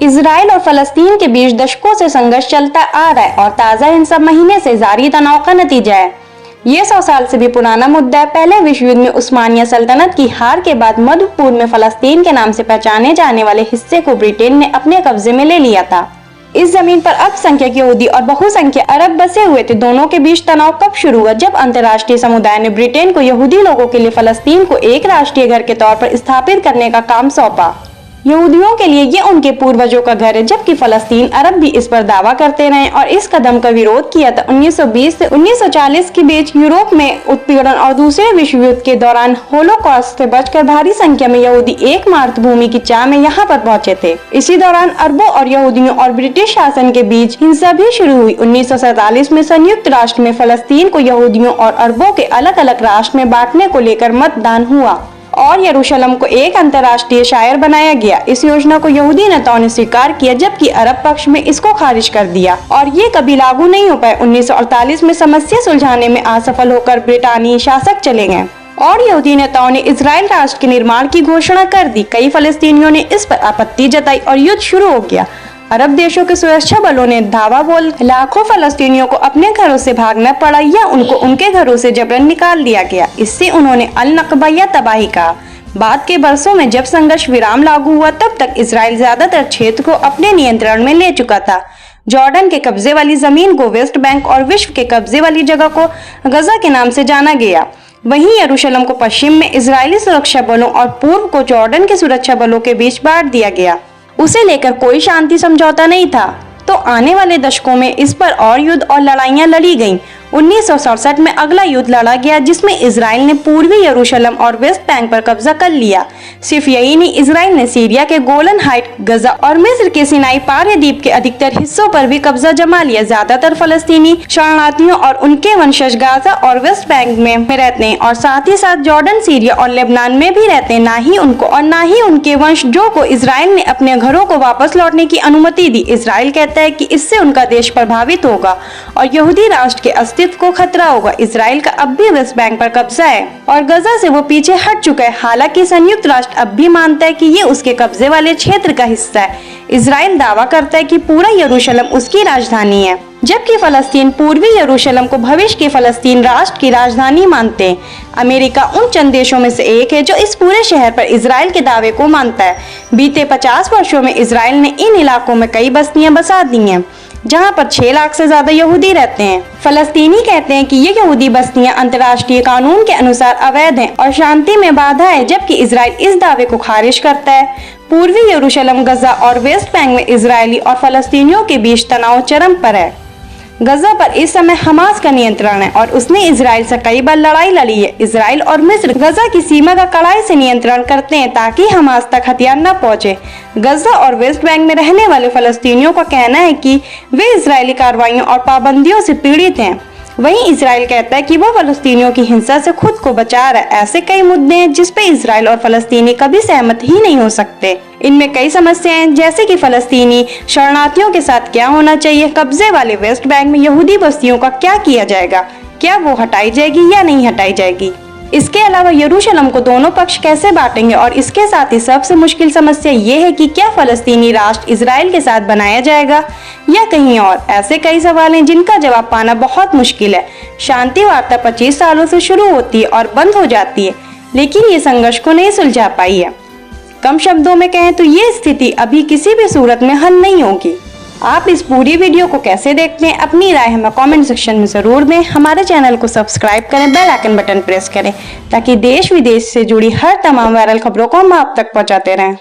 Israel और फलस्तीन के बीच दशकों से संघर्ष चलता आ रहा है और ताज़ा हिंसा महीने से जारी तनाव का नतीजा है। ये 100 साल से भी पुराना मुद्दा है। पहले विश्व युद्ध में उस्मानिया सल्तनत की हार के बाद मध्य पूर्व में फलस्तीन के नाम से पहचाने जाने वाले हिस्से को ब्रिटेन ने अपने कब्जे में ले लिया था। इस जमीन पर अल्पसंख्यक यहूदी और बहुसंख्यक अरब बसे हुए थे। दोनों के बीच तनाव कब शुरू हुआ? जब अंतर्राष्ट्रीय समुदाय ने ब्रिटेन को यहूदी लोगों के लिए फलस्तीन को एक राष्ट्रीय घर के तौर पर स्थापित करने का काम सौंपा। यहूदियों के लिए ये उनके पूर्वजों का घर है, जबकि फलस्तीन अरब भी इस पर दावा करते रहे और इस कदम का विरोध किया था। 1920 से 1940 के बीच यूरोप में उत्पीड़न और दूसरे विश्व युद्ध के दौरान होलोकॉस्ट से बचकर भारी संख्या में यहूदी एक मातृभूमि की चाह में यहाँ पर पहुंचे थे। इसी दौरान अरबों और यहूदियों और ब्रिटिश शासन के बीच हिंसा भी शुरू हुई। 1947 में संयुक्त राष्ट्र में फलस्तीन को यहूदियों और अरबों के अलग अलग राष्ट्र में बांटने को लेकर मतदान हुआ और यरूशलेम को एक अंतर्राष्ट्रीय शहर बनाया गया। इस योजना को यहूदी नेताओं ने स्वीकार किया, जबकि अरब पक्ष में इसको खारिज कर दिया और ये कभी लागू नहीं हो पाए। 1948 में समस्या सुलझाने में असफल होकर ब्रिटानी शासक चले गए और यहूदी नेताओं ने इजराइल राष्ट्र के निर्माण की घोषणा कर दी। कई फलस्तीनियों ने इस पर आपत्ति जताई और युद्ध शुरू हो गया। अरब देशों के सुरक्षा बलों ने धावा बोल लाखों फलस्तीनियों को अपने घरों से भागना पड़ा या उनको उनके घरों से जबरन निकाल दिया गया। इससे उन्होंने अल नकबा या तबाही कहा। बाद के बरसों में जब संघर्ष विराम लागू हुआ, तब तक इजराइल ज्यादातर क्षेत्र को अपने नियंत्रण में ले चुका था। जॉर्डन के कब्जे वाली जमीन को वेस्ट बैंक और विश्व के कब्जे वाली जगह को गजा के नाम से जाना गया। वहीं यरूशलेम को पश्चिम में इजरायली सुरक्षा बलों और पूर्व को जॉर्डन के सुरक्षा बलों के बीच बांट दिया गया। उसे लेकर कोई शांति समझौता नहीं था, तो आने वाले दशकों में इस पर और युद्ध और लड़ाइयां लड़ी गईं। 1967 में अगला युद्ध लड़ा गया, जिसमें इजराइल ने पूर्वी यरूशलेम और वेस्ट बैंक पर कब्जा कर लिया। सिर्फ यही नहीं, इजराइल ने सीरिया के गोलन हाइट, गजा और मिस्र के सिनाई प्रायद्वीप के अधिकतर हिस्सों पर भी कब्जा जमा लिया। ज्यादातर फलस्तीनी शरणार्थियों और उनके वंशज गाजा और वेस्ट बैंक में रहते हैं और साथ ही साथ जॉर्डन, सीरिया और लेबनान में भी रहते हैं। ना ही उनको और ना ही उनके वंशजों को इजराइल ने अपने घरों को वापस लौटने की अनुमति दी। इजराइल कहता है कि इससे उनका देश प्रभावित होगा और यहूदी राष्ट्र के अस्तित्व को खतरा होगा। इजराइल का अब भी वेस्ट बैंक पर कब्जा है और गजा से वो पीछे हट चुका है। हालांकि संयुक्त राष्ट्र अब भी मानता है कि ये उसके कब्जे वाले क्षेत्र का हिस्सा है। इजराइल दावा करता है कि पूरा यरूशलेम उसकी राजधानी है, जबकि फलस्तीन पूर्वी यरूशलेम को भविष्य के फलस्तीन राष्ट्र की राजधानी मानते हैं। अमेरिका उन चंद देशों में से एक है जो इस पूरे शहर पर इजराइल के दावे को मानता है। बीते 50 वर्षों में इजराइल ने इन इलाकों में कई बस्तियां बसा दी हैं, जहां पर 6 लाख से ज्यादा यहूदी रहते हैं। फलस्तीनी कहते हैं कि ये यहूदी बस्तियां अंतर्राष्ट्रीय कानून के अनुसार अवैध हैं और शांति में बाधा है, जबकि इजराइल इस दावे को खारिज करता है। पूर्वी यरूशलेम, गजा और वेस्ट बैंक में इजरायली और फलस्तीनियों के बीच तनाव चरम पर है। गजा पर इस समय हमास का नियंत्रण है और उसने इजराइल से कई बार लड़ाई लड़ी है। इजराइल और मिस्र गजा की सीमा का कड़ाई से नियंत्रण करते हैं ताकि हमास तक हथियार न पहुंचे। गजा और वेस्ट बैंक में रहने वाले फलस्तीनियों का कहना है कि वे इजरायली कार्रवाइयों और पाबंदियों से पीड़ित हैं। वहीं इजराइल कहता है कि वो फलस्तीनियों की हिंसा से खुद को बचा रहा है। ऐसे कई मुद्दे हैं जिस पे इजराइल और फलस्तीनी कभी सहमत ही नहीं हो सकते। इनमें कई समस्याएं, जैसे कि फलस्तीनी शरणार्थियों के साथ क्या होना चाहिए, कब्जे वाले वेस्ट बैंक में यहूदी बस्तियों का क्या किया जाएगा, क्या वो हटाई जाएगी या नहीं हटाई जाएगी। इसके अलावा यरूशलेम को दोनों पक्ष कैसे बांटेंगे और इसके साथ ही सबसे मुश्किल समस्या ये है कि क्या फलस्तीनी राष्ट्र इजराइल के साथ बनाया जाएगा या कहीं और। ऐसे कई सवाल हैं जिनका जवाब पाना बहुत मुश्किल है। शांति वार्ता 25 सालों से शुरू होती है और बंद हो जाती है, लेकिन ये संघर्ष को नहीं सुलझा पाई है। कम शब्दों में कहें तो ये स्थिति अभी किसी भी सूरत में हल नहीं होगी। आप इस पूरी वीडियो को कैसे देखते हैं, अपनी राय हमें कमेंट सेक्शन में जरूर दें। हमारे चैनल को सब्सक्राइब करें, बेल आइकन बटन प्रेस करें ताकि देश विदेश से जुड़ी हर तमाम वायरल खबरों को हम आप तक पहुंचाते रहें।